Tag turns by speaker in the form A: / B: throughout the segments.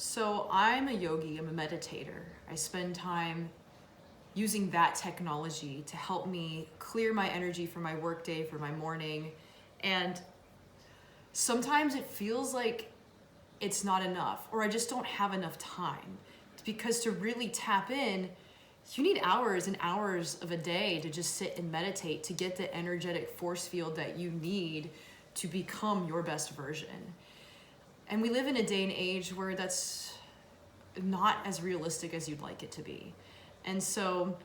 A: So I'm a yogi, I'm a meditator. I spend time using that technology to help me clear my energy for my workday, for my morning. And sometimes it feels like it's not enough, or I just don't have enough time. Because to really tap in, you need hours and hours of a day to just sit and meditate to get the energetic force field that you need to become your best version. And we live in a day and age where that's not as realistic as you'd like it to be. And so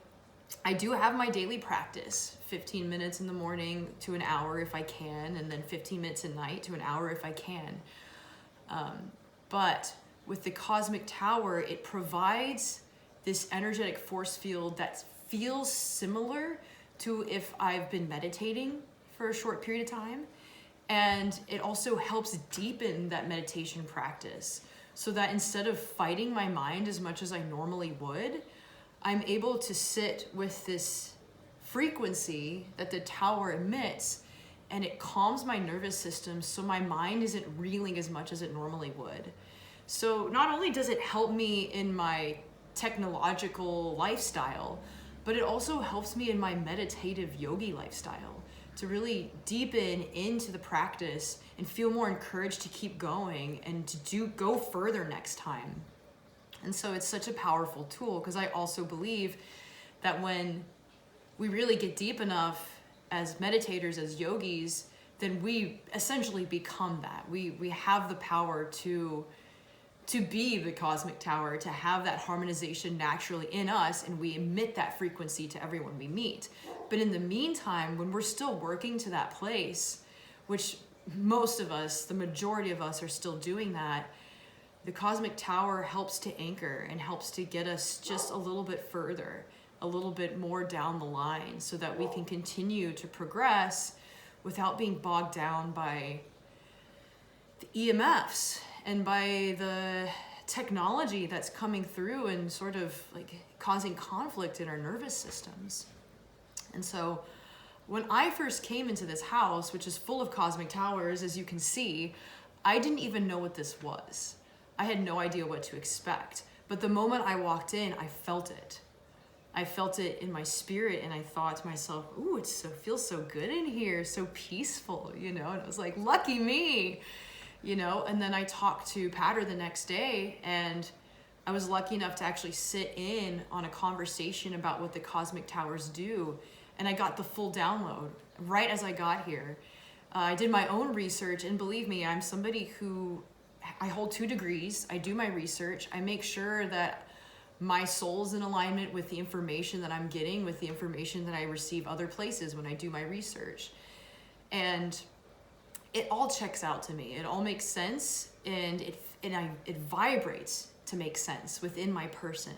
A: I do have my daily practice, 15 minutes in the morning to an hour if I can, and then 15 minutes at night to an hour if I can. But with the Cosmic Tower, it provides this energetic force field that feels similar to if I've been meditating for a short period of time. And it also helps deepen that meditation practice so that instead of fighting my mind as much as I normally would, I'm able to sit with this frequency that the tower emits, and it calms my nervous system so my mind isn't reeling as much as it normally would. So not only does it help me in my technological lifestyle, but it also helps me in my meditative yogi lifestyle to really deepen into the practice and feel more encouraged to keep going and to go further next time. And so it's such a powerful tool, because I also believe that when we really get deep enough as meditators, as yogis, then we essentially become that. We have the power to be the Cosmic Tower, to have that harmonization naturally in us, and we emit that frequency to everyone we meet. But in the meantime, when we're still working to that place, which most of us, the majority of us, are still doing that, the Cosmic Tower helps to anchor and helps to get us just a little bit further, a little bit more down the line, so that we can continue to progress without being bogged down by the EMFs and by the technology that's coming through and sort of like causing conflict in our nervous systems. And so when I first came into this house, which is full of Cosmic Towers, as you can see, I didn't even know what this was. I had no idea what to expect. But the moment I walked in, I felt it. I felt it in my spirit, and I thought to myself, ooh, it feels so good in here, so peaceful, and I was like, lucky me. And then I talked to Patter the next day, and I was lucky enough to actually sit in on a conversation about what the Cosmic Towers do, and I got the full download right as I got here. I did my own research, and believe me, I'm somebody who, I hold 2 degrees, I do my research, I make sure that my soul's in alignment with the information that I'm getting, with the information that I receive other places when I do my research. And it all checks out to me. It all makes sense, and it vibrates to make sense within my person.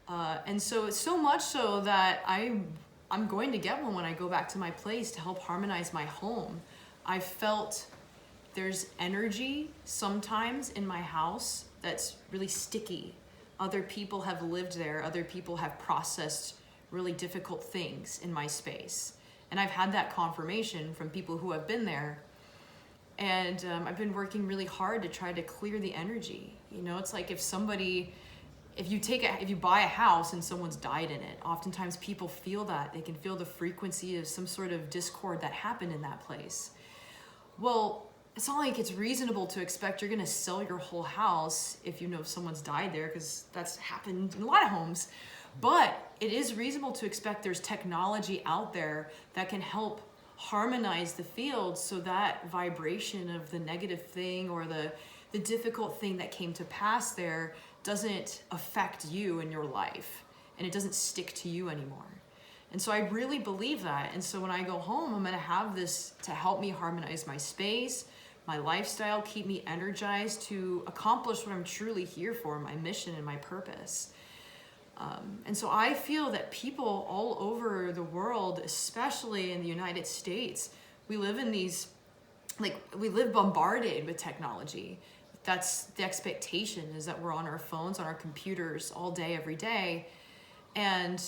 A: And so it's so much so that I'm going to get one when I go back to my place to help harmonize my home. I felt there's energy sometimes in my house that's really sticky. Other people have lived there. Other people have processed really difficult things in my space. And I've had that confirmation from people who have been there. And I've been working really hard to try to clear the energy. It's like if you buy a house and someone's died in it, oftentimes people feel that. They can feel the frequency of some sort of discord that happened in that place. Well, it's not like it's reasonable to expect you're going to sell your whole house if someone's died there, because that's happened in a lot of homes. But it is reasonable to expect there's technology out there that can help harmonize the field so that vibration of the negative thing or the difficult thing that came to pass there doesn't affect you in your life, and it doesn't stick to you anymore. And so I really believe that. And so when I go home, I'm going to have this to help me harmonize my space, my lifestyle, keep me energized to accomplish what I'm truly here for, my mission and my purpose. And so I feel that people all over the world, especially in the United States, we live bombarded with technology. That's the expectation, is that we're on our phones, on our computers all day, every day. And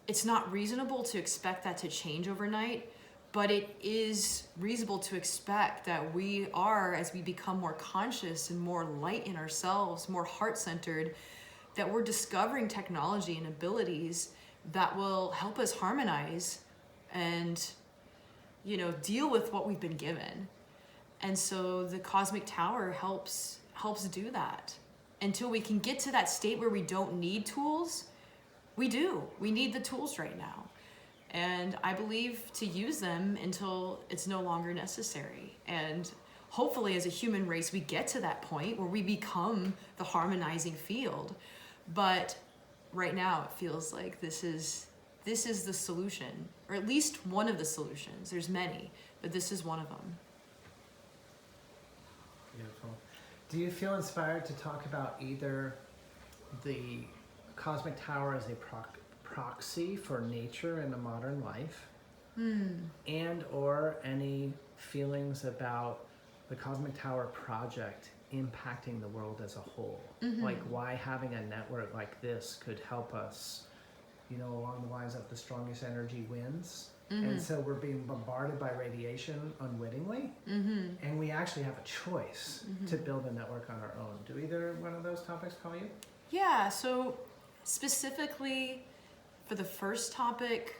A: it's not reasonable to expect that to change overnight, But it is reasonable to expect that we are, as we become more conscious and more light in ourselves, more heart-centered, that we're discovering technology and abilities that will help us harmonize and, deal with what we've been given. And so the Cosmic Tower helps do that. Until we can get to that state where we don't need tools, we do. We need the tools right now. And I believe to use them until it's no longer necessary. And hopefully as a human race, we get to that point where we become the harmonizing field. But right now it feels like this is the solution, or at least one of the solutions. There's many, but this is one of them.
B: Beautiful. Do you feel inspired to talk about either the Cosmic Tower as a proxy for nature in a modern life, and or any feelings about the Cosmic Tower project impacting the world as a whole? Like why having a network like this could help us, along the lines of the strongest energy wins. And so we're being bombarded by radiation unwittingly, and we actually have a choice to build a network on our own. Do either one of those topics call you?
A: Yeah, so specifically for the first topic,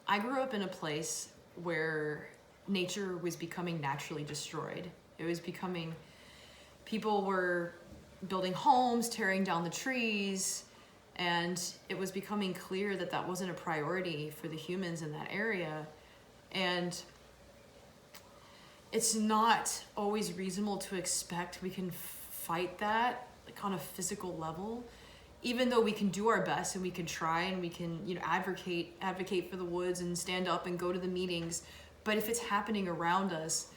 A: I grew up in a place where nature was becoming naturally destroyed. It was becoming, people were building homes, tearing down the trees, and it was becoming clear that that wasn't a priority for the humans in that area. And it's not always reasonable to expect we can fight that like on a physical level, even though we can do our best and we can try and we can, advocate for the woods and stand up and go to the meetings. But if it's happening around us,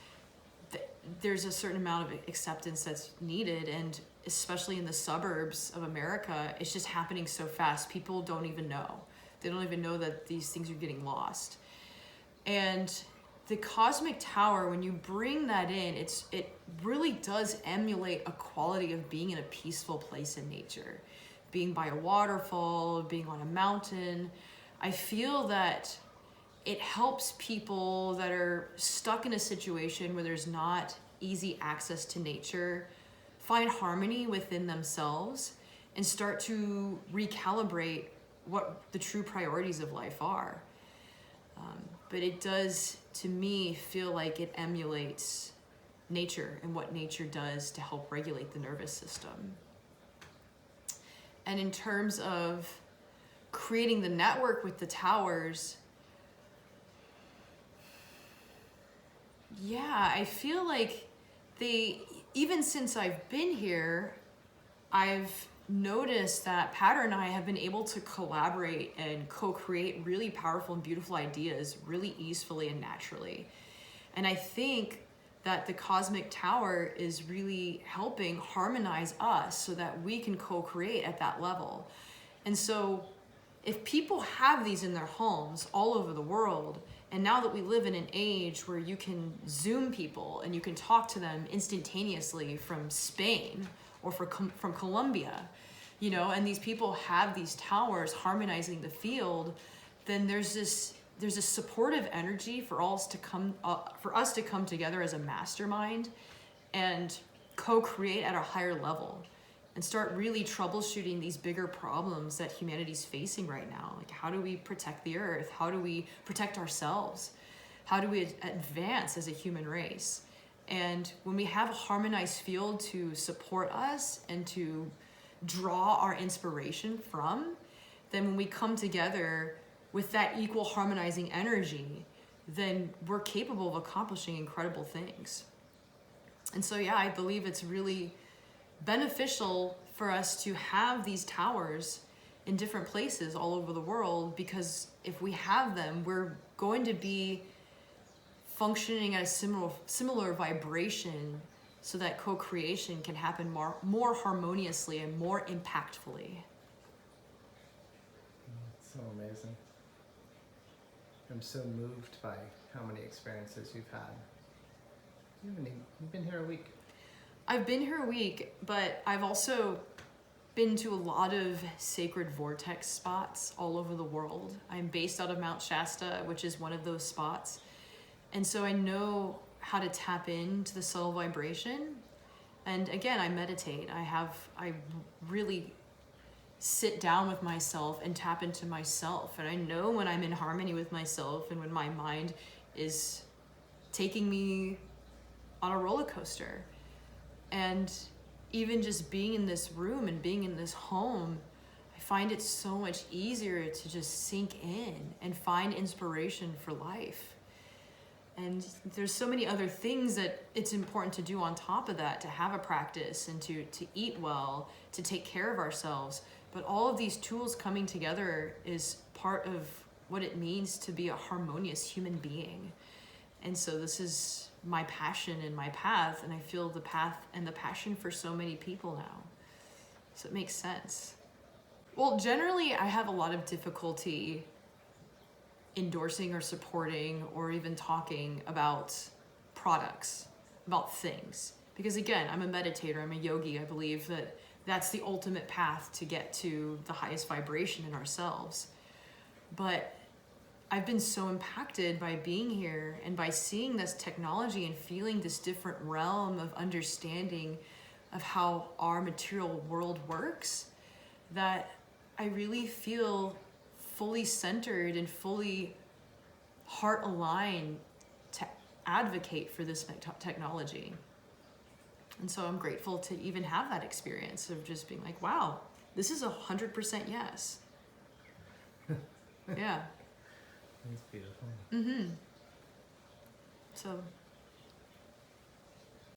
A: there's a certain amount of acceptance that's needed. And especially in the suburbs of America, it's just happening so fast. People don't even know. They don't even know that these things are getting lost. And the Cosmic Tower, when you bring that in, it really does emulate a quality of being in a peaceful place in nature. Being by a waterfall, being on a mountain. I feel that it helps people that are stuck in a situation where there's not easy access to nature find harmony within themselves and start to recalibrate what the true priorities of life are. But it does, to me, feel like it emulates nature and what nature does to help regulate the nervous system. And in terms of creating the network with the towers, yeah, I feel like even since I've been here, I've noticed that Pattern and I have been able to collaborate and co-create really powerful and beautiful ideas really easily and naturally. And I think that the Cosmic Tower is really helping harmonize us so that we can co-create at that level. And so if people have these in their homes all over the world, and now that we live in an age where you can Zoom people and you can talk to them instantaneously from Spain or from Colombia, and these people have these towers harmonizing the field, then there's a supportive energy for us to come together as a mastermind and co-create at a higher level and start really troubleshooting these bigger problems that humanity's facing right now. Like, how do we protect the earth? How do we protect ourselves? How do we advance as a human race? And when we have a harmonized field to support us and to draw our inspiration from, then when we come together with that equal harmonizing energy, then we're capable of accomplishing incredible things. And so, yeah, I believe it's really beneficial for us to have these towers in different places all over the world, because if we have them, we're going to be functioning at a similar vibration so that co-creation can happen more harmoniously and more impactfully.
B: So amazing. I'm so moved by how many experiences you've had. You've been here a week.
A: I've been here a week, but I've also been to a lot of sacred vortex spots all over the world. I'm based out of Mount Shasta, which is one of those spots. And so I know how to tap into the subtle vibration. And again, I meditate. I really sit down with myself and tap into myself. And I know when I'm in harmony with myself and when my mind is taking me on a roller coaster. And even just being in this room and being in this home, I find it so much easier to just sink in and find inspiration for life. And there's so many other things that it's important to do on top of that, to have a practice and to eat well, to take care of ourselves. But all of these tools coming together is part of what it means to be a harmonious human being. And so this is my passion and my path, and I feel the path and the passion for so many people now. So it makes sense. Well, generally I have a lot of difficulty endorsing or supporting or even talking about products, about things. Because again, I'm a meditator, I'm a yogi. I believe that that's the ultimate path to get to the highest vibration in ourselves. But I've been so impacted by being here and by seeing this technology and feeling this different realm of understanding of how our material world works, that I really feel fully centered and fully heart aligned to advocate for this technology. And so I'm grateful to even have that experience of just being like, wow, this is 100% yes. Yeah.
B: That's beautiful.
A: Mm-hmm. So